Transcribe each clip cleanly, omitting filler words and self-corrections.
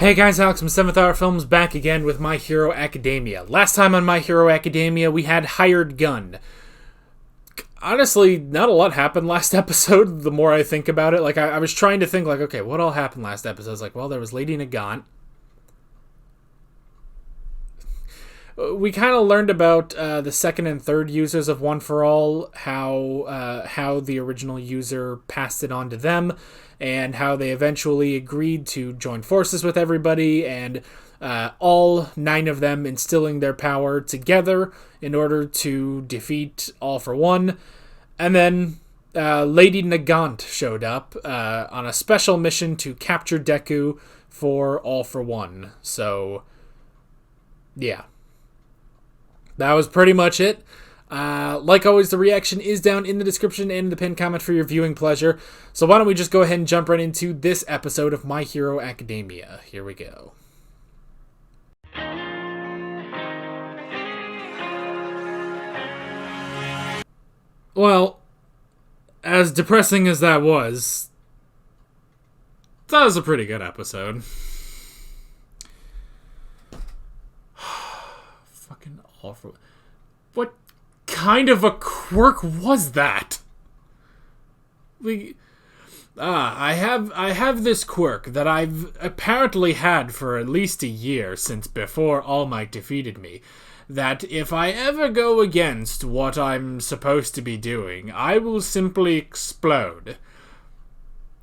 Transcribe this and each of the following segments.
Hey guys, Alex from 7th Hour Films back again with My Hero Academia. Last time on My Hero Academia, we had Hired Gun. Honestly, not a lot happened last episode, the more I think about it. I was trying to think, okay, what all happened last episode? I was like, well, there was Lady Nagant. We kind of learned about the second and third users of One For All, how the original user passed it on to them, and how they eventually agreed to join forces with everybody, and all 9 of them instilling their power together in order to defeat All For One. And then Lady Nagant showed up on a special mission to capture Deku for All For One. So, yeah. That was pretty much it. Like always, the reaction is down in the description and in the pinned comment for your viewing pleasure. So why don't we just go ahead and jump right into this episode of My Hero Academia. Here we go. Well, as depressing as that was a pretty good episode. Fucking awful. What kind of a quirk was that? I have this quirk that I've apparently had for at least a year since before All Might defeated me, that if I ever go against what I'm supposed to be doing, I will simply explode.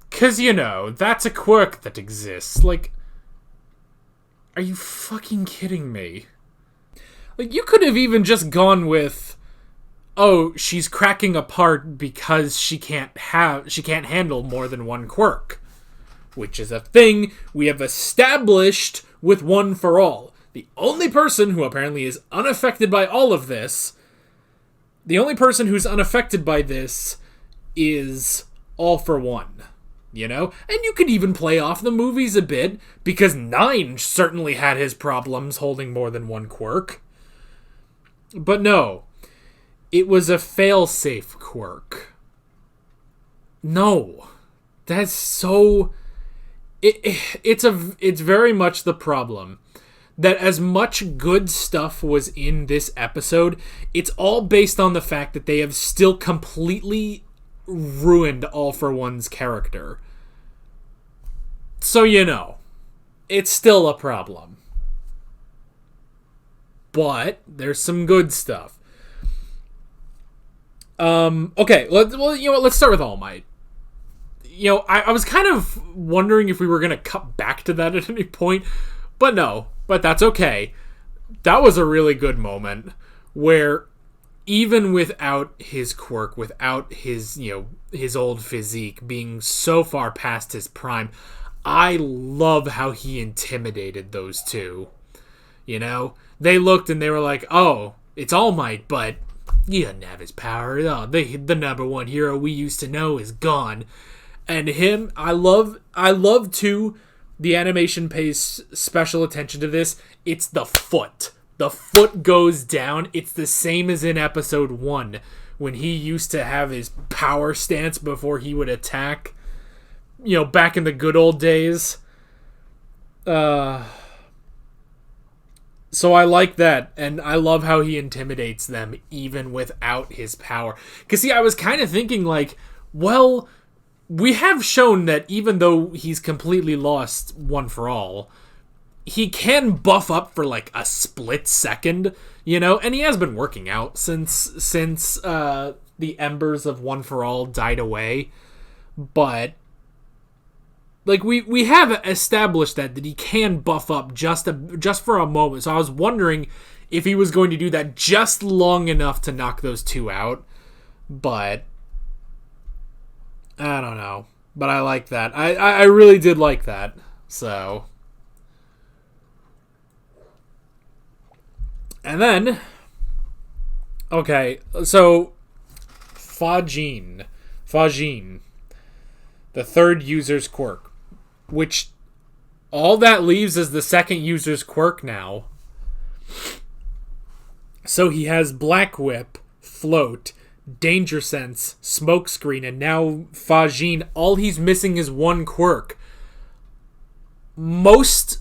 'Cause, that's a quirk that exists. Are you fucking kidding me? You could have even just gone with, oh, she's cracking apart because she can't handle more than one quirk. Which is a thing we have established with One For All. The only person who apparently is unaffected by all of this, the only person who's unaffected by this is All For One. And you could even play off the movies a bit, because 9 certainly had his problems holding more than one quirk. But no, it was a fail-safe quirk. No, that's so... It's very much the problem that as much good stuff was in this episode, it's all based on the fact that they have still completely ruined All For One's character. So, it's still a problem. But there's some good stuff. Okay, let's start with All Might. I was kind of wondering if we were going to cut back to that at any point, but no, but that's okay. That was a really good moment where even without his quirk, without his, his old physique being so far past his prime, I love how he intimidated those two. They looked and they were like, oh, it's All Might, but he doesn't have his power. Oh, the number one hero we used to know is gone. And him, I love too, the animation pays special attention to this. It's the foot. The foot goes down. It's the same as in episode 1, when he used to have his power stance before he would attack. Back in the good old days. So I like that, and I love how he intimidates them even without his power. Because, see, I was kind of thinking, well, we have shown that even though he's completely lost One For All, he can buff up for, a split second, and he has been working out since the embers of One For All died away. But we have established that he can buff up just for a moment. So I was wondering if he was going to do that just long enough to knock those 2 out. But I don't know. But I like that. I really did like that. So. And then, okay, so Fajin, the third user's quirk, which all that leaves is the second user's quirk now. So he has Black Whip, Float, Danger Sense, Smokescreen, and now Fajin. All he's missing is one quirk. Most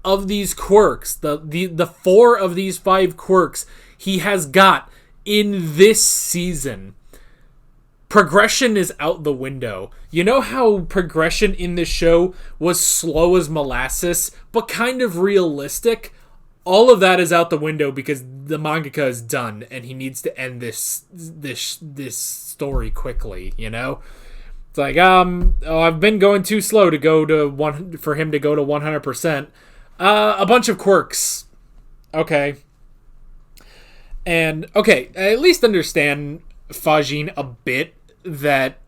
of these quirks, the 4 of these 5 quirks he has got in this season, progression is out the window. You know how progression in this show was slow as molasses, but kind of realistic? All of that is out the window because the mangaka is done and he needs to end this story quickly, you know? It's like, I've been going too slow to go to for him to go to 100%. A bunch of quirks. Okay. And, okay, I at least understand Fajin a bit that,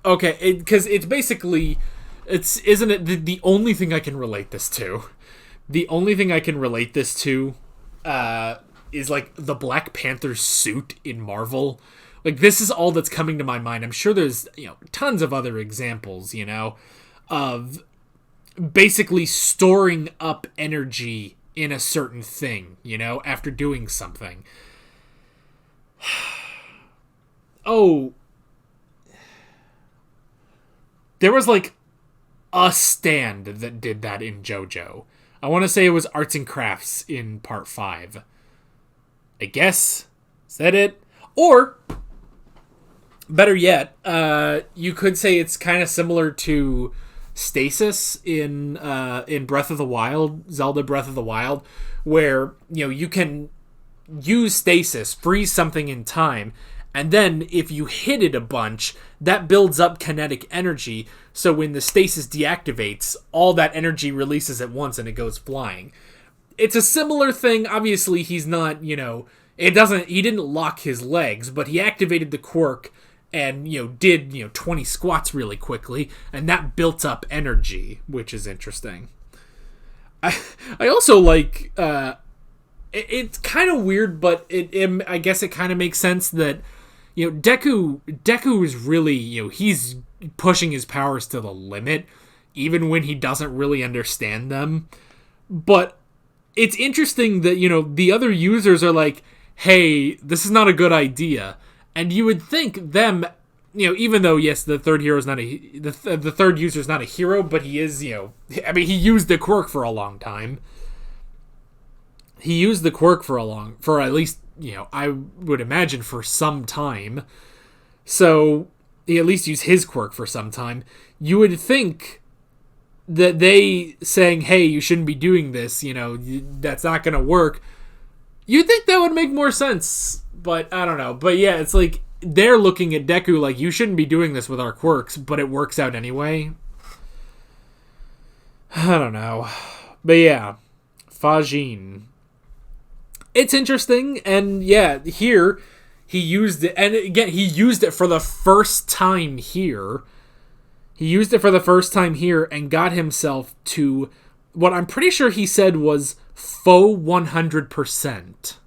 okay, because it's basically, isn't it the only thing I can relate this to? The only thing I can relate this to is, like, the Black Panther suit in Marvel. Like, this is all that's coming to my mind. I'm sure there's, tons of other examples, of basically storing up energy in a certain thing, after doing something. Oh. There was, like, a stand that did that in JoJo. I want to say it was Arts and Crafts in Part 5. I guess. Is that it? Or, better yet, you could say it's kind of similar to Stasis in Breath of the Wild, Zelda Breath of the Wild, where, you can use Stasis, freeze something in time, and then if you hit it a bunch, that builds up kinetic energy, so when the stasis deactivates, all that energy releases at once and it goes flying. It's a similar thing. Obviously, he's not, he didn't lock his legs, but he activated the quirk and, did, 20 squats really quickly, and that built up energy, which is interesting. I also like, it's kind of weird, but I guess it kind of makes sense that, Deku is really, he's pushing his powers to the limit, even when he doesn't really understand them. But it's interesting that, the other users are like, hey, this is not a good idea. And you would think them, even though, yes, the third hero is not the third user is not a hero, but he is, he used the quirk for a long time. He used the quirk for at least, I would imagine for some time. So, he at least used his quirk for some time. You would think that they saying, hey, you shouldn't be doing this, that's not going to work. You'd think that would make more sense, but I don't know. But yeah, it's like, they're looking at Deku like, you shouldn't be doing this with our quirks, but it works out anyway. I don't know. But yeah, Fajin. It's interesting, and yeah, here, he used it, and again, he used it for the first time here. He used it for the first time here, and got himself to, what I'm pretty sure he said was, faux 100%.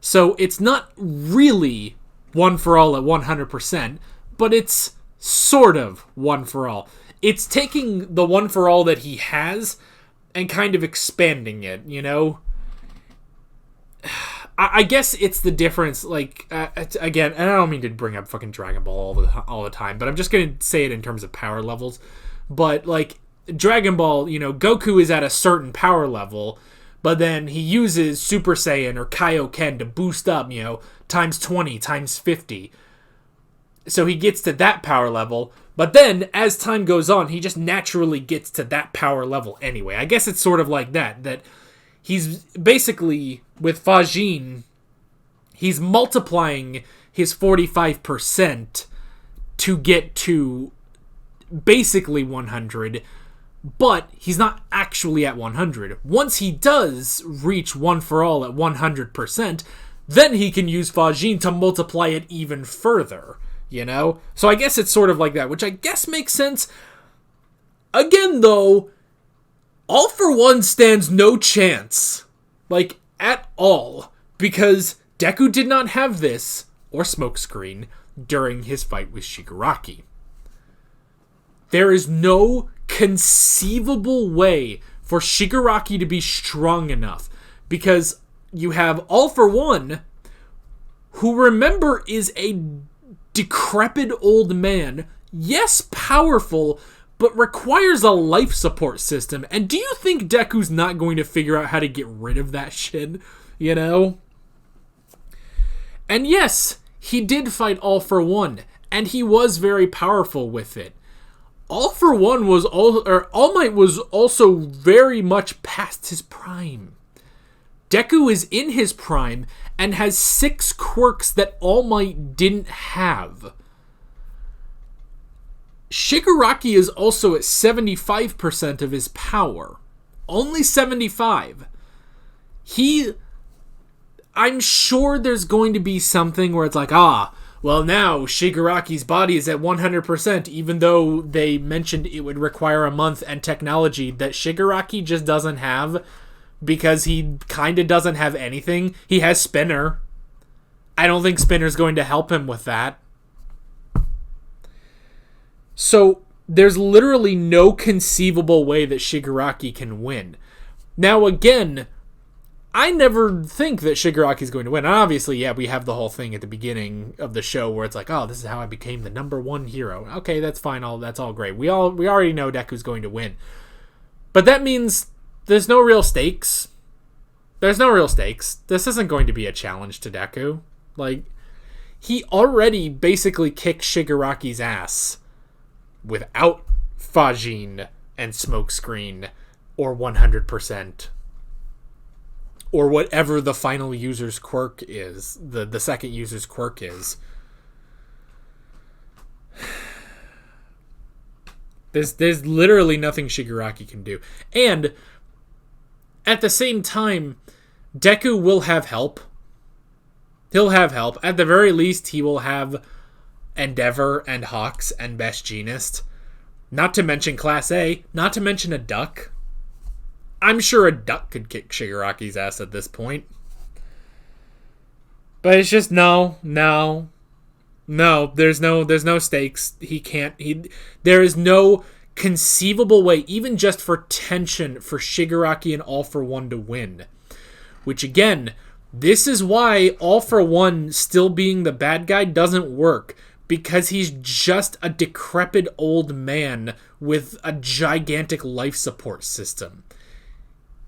So, it's not really one for all at 100%, but it's sort of one for all. It's taking the one for all that he has, and kind of expanding it, I guess it's the difference, like, again, and I don't mean to bring up fucking Dragon Ball all the time, but I'm just going to say it in terms of power levels. But, like, Dragon Ball, Goku is at a certain power level, but then he uses Super Saiyan or Kaioken to boost up, times 20, times 50. So he gets to that power level, but then, as time goes on, he just naturally gets to that power level anyway. I guess it's sort of like that he's basically, with Fajin, he's multiplying his 45% to get to basically 100, but he's not actually at 100. Once he does reach one for all at 100%, then he can use Fajin to multiply it even further, So I guess it's sort of like that, which I guess makes sense. Again, though, All for One stands no chance. Like, at all. Because Deku did not have this, or Smokescreen, during his fight with Shigaraki. There is no conceivable way for Shigaraki to be strong enough. Because you have All for One, who, remember, is a decrepit old man. Yes, powerful, but requires a life support system. And do you think Deku's not going to figure out how to get rid of that shit? You know? And yes, he did fight All For One, and he was very powerful with it. All For One was All Might was also very much past his prime. Deku is in his prime and has 6 quirks that All Might didn't have. Shigaraki is also at 75% of his power. Only 75. I'm sure there's going to be something where it's like, well, now Shigaraki's body is at 100%, even though they mentioned it would require a month and technology that Shigaraki just doesn't have, because he kind of doesn't have anything. He has Spinner. I don't think Spinner's going to help him with that. So, there's literally no conceivable way that Shigaraki can win. Now, again, I never think that Shigaraki's going to win. And obviously, yeah, we have the whole thing at the beginning of the show where it's like, this is how I became the number 1 hero. Okay, that's fine. That's all great. We already know Deku's going to win. But that means there's no real stakes. There's no real stakes. This isn't going to be a challenge to Deku. Like, he already basically kicked Shigaraki's ass without Fajin and Smokescreen or 100%. Or whatever the final user's quirk is. The second user's quirk is. There's literally nothing Shigaraki can do. And at the same time, Deku will have help. He'll have help. At the very least, he will have Endeavor and Hawks and Best Jeanist. Not to mention Class A. Not to mention a Duck. I'm sure a Duck could kick Shigaraki's ass at this point. But it's just no, there's no stakes. There is no conceivable way, even just for tension, for Shigaraki and All For One to win. Which again, this is why All For One still being the bad guy doesn't work. Because he's just a decrepit old man with a gigantic life support system.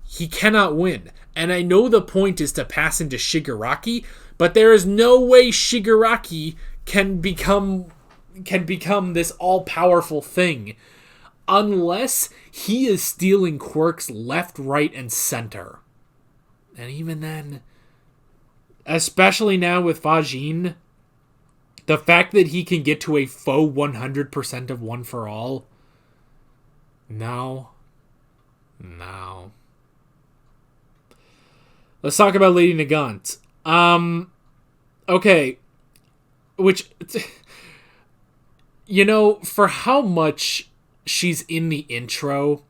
He cannot win. And I know the point is to pass into Shigaraki, but there is no way Shigaraki can become this all-powerful thing unless he is stealing quirks left, right, and center. And even then, especially now with Fajin, the fact that he can get to a faux 100% of One For All, no. Let's talk about Lady Nagant. Okay. Which, for how much she's in the intro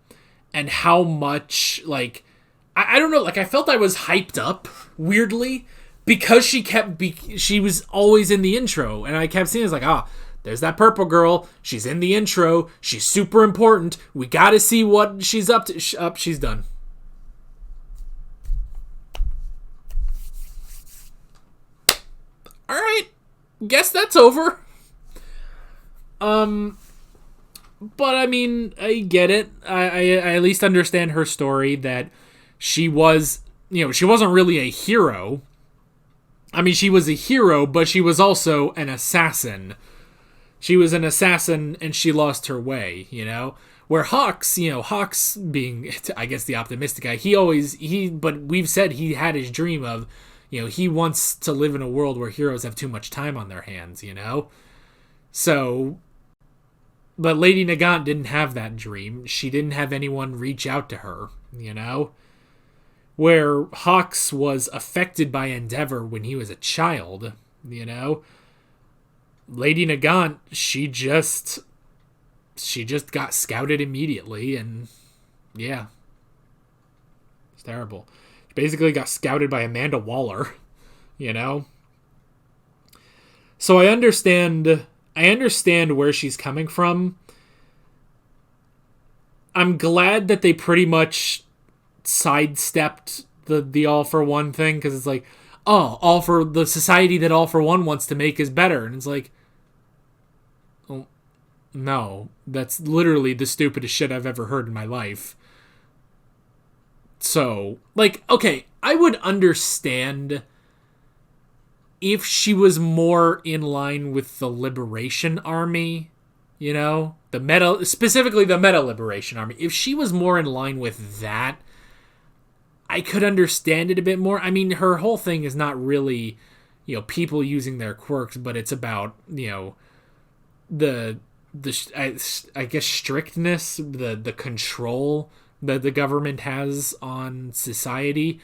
and how much, I don't know, I felt I was hyped up, weirdly, because she was always in the intro, and I kept seeing there's that purple girl, she's in the intro, she's super important, we gotta see what she's up to. She's done. Alright, guess that's over. But I mean, I get it. I at least understand her story that she was, she wasn't really a hero. I mean, she was a hero, but she was also an assassin. She was an assassin and she lost her way, Where Hawks, Hawks being, I guess, the optimistic guy, but we've said he had his dream of, he wants to live in a world where heroes have too much time on their hands, So, but Lady Nagant didn't have that dream. She didn't have anyone reach out to her, Where Hawks was affected by Endeavor when he was a child, Lady Nagant, she just got scouted immediately, and yeah. It's terrible. Basically got scouted by Amanda Waller, So I understand where she's coming from. I'm glad that they pretty much sidestepped the All For One thing, because it's like, all for the society that All For One wants to make is better, and it's like, No. That's literally the stupidest shit I've ever heard in my life. So, like, okay, I would understand if she was more in line with the Liberation Army, you know? Specifically the Meta Liberation Army. If she was more in line with that, I could understand it a bit more. I mean, her whole thing is not really, people using their quirks, but it's about, the I guess strictness, the control that the government has on society,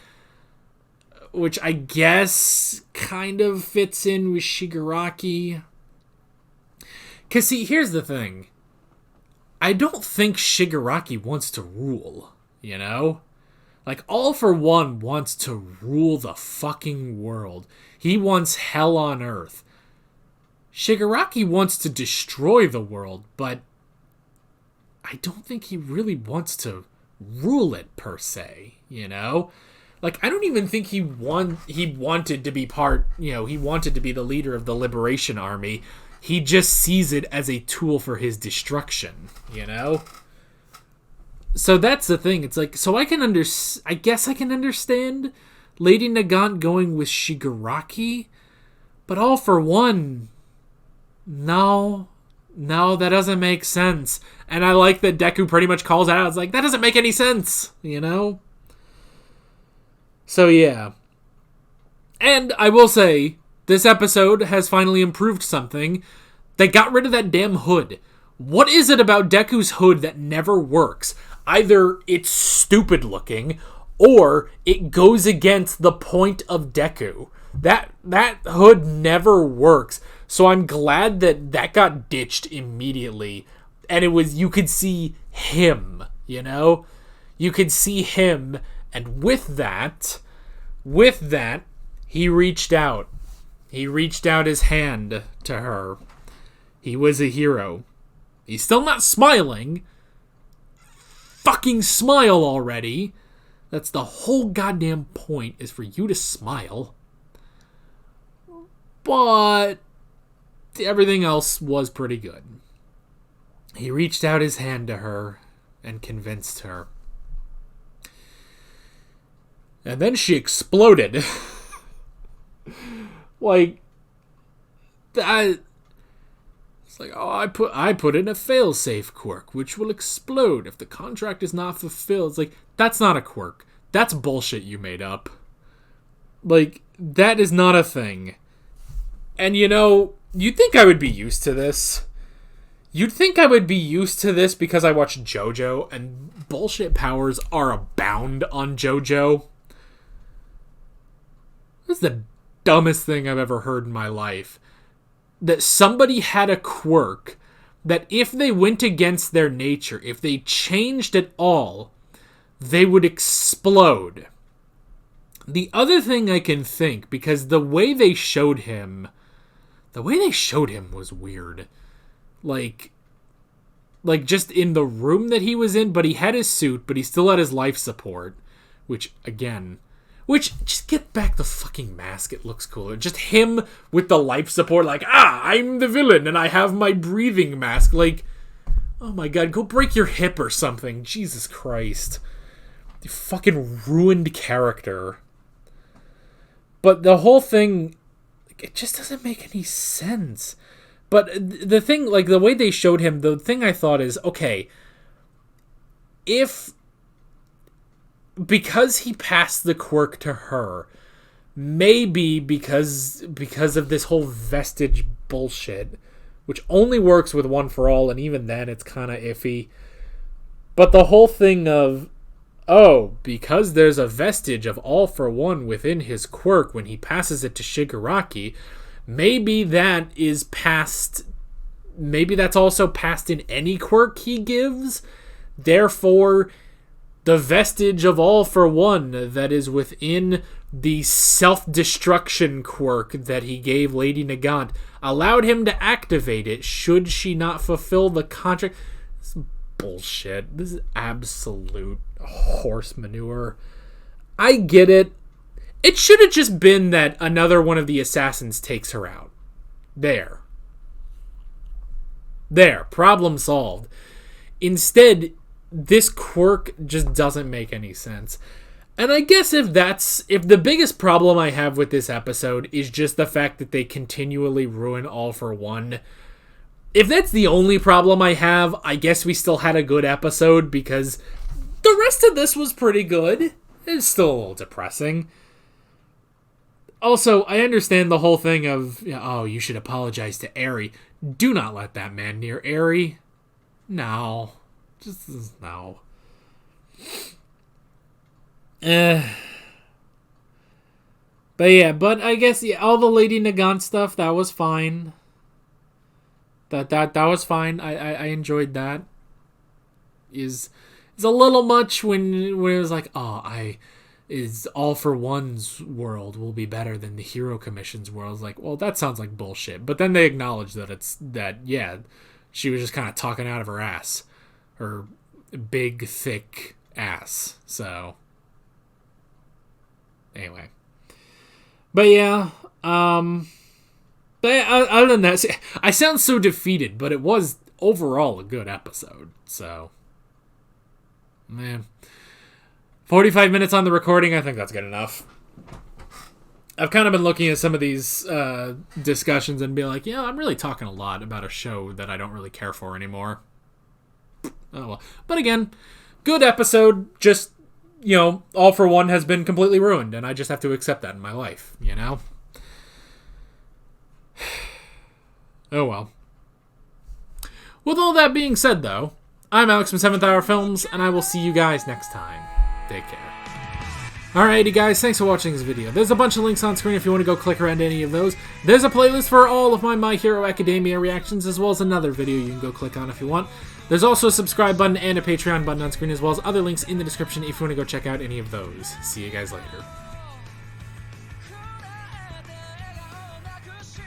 which I guess kind of fits in with Shigaraki. Because, see, here's the thing. I don't think Shigaraki wants to rule, Like, All for One wants to rule the fucking world. He wants hell on earth. Shigaraki wants to destroy the world, but I don't think he really wants to rule it, per se, Like, I don't even think he wanted to be he wanted to be the leader of the Liberation Army. He just sees it as a tool for his destruction, So that's the thing. It's like, so I guess I can understand Lady Nagant going with Shigaraki, but All for One, no, that doesn't make sense. And I like that Deku pretty much calls it out. It's like, that doesn't make any sense, So yeah. And I will say, this episode has finally improved something. They got rid of that damn hood. What is it about Deku's hood that never works? Either it's stupid looking, or it goes against the point of Deku. That hood never works. So I'm glad that got ditched immediately. And you could see him, You could see him, and with that, he reached out. He reached out his hand to her. He was a hero. He's still not smiling. Fucking smile already. That's the whole goddamn point, is for you to smile. But everything else was pretty good. He reached out his hand to her and convinced her. And then she exploded. Like, that. It's like, oh, I put in a failsafe quirk, which will explode if the contract is not fulfilled. It's like, that's not a quirk. That's bullshit you made up. Like, that is not a thing. And you'd think I would be used to this. You'd think I would be used to this because I watch JoJo, and bullshit powers are abound on JoJo. This is the dumbest thing I've ever heard in my life. That somebody had a quirk that if they went against their nature, if they changed at all, they would explode. The other thing I can think, because the way they showed him was weird. Like just in the room that he was in, but he had his suit, but he still had his life support, which just get back the fucking mask. It looks cooler. Just him with the life support, like, I'm the villain and I have my breathing mask. Like, oh my god, go break your hip or something. Jesus Christ. You fucking ruined character. But the whole thing, it just doesn't make any sense. But the thing, like, the way they showed him, the thing I thought is, okay, because he passed the quirk to her, maybe because of this whole vestige bullshit, which only works with One for All, and even then it's kind of iffy. But the whole thing of, because there's a vestige of All for One within his quirk when he passes it to Shigaraki, maybe that is passed. Maybe that's also passed in any quirk he gives. Therefore, the vestige of All for One that is within the self-destruction quirk that he gave Lady Nagant allowed him to activate it should she not fulfill the contract. This is bullshit. This is absolute horse manure. I get it. It should have just been that another one of the assassins takes her out. There. There, problem solved. Instead, this quirk just doesn't make any sense. And I guess if the biggest problem I have with this episode is just the fact that they continually ruin All for One, if that's the only problem I have, I guess we still had a good episode, because the rest of this was pretty good. It's still a little depressing. Also, I understand the whole thing of, oh, you should apologize to Aerie. Do not let that man near Aerie. No. Just, no. But I guess, all the Lady Nagant stuff, that was fine. That was fine. I enjoyed that. Is a little much when it was like, is All for One's world will be better than the Hero Commission's world. It's like, well, that sounds like bullshit. But then they acknowledge that she was just kind of talking out of her ass. Her big, thick ass. So, anyway. But yeah, but other than that, I sound so defeated, but it was overall a good episode. So, man. 45 minutes on the recording, I think that's good enough. I've kind of been looking at some of these discussions and being like, I'm really talking a lot about a show that I don't really care for anymore. Oh well. But again, good episode, just, All for One has been completely ruined, and I just have to accept that in my life, Oh well. With all that being said, though, I'm Alex from 7th Hour Films, and I will see you guys next time. Take care. Alrighty guys, thanks for watching this video. There's a bunch of links on screen if you want to go click around any of those. There's a playlist for all of My Hero Academia reactions, as well as another video you can go click on if you want. There's also a subscribe button and a Patreon button on screen, as well as other links in the description if you want to go check out any of those. See you guys later.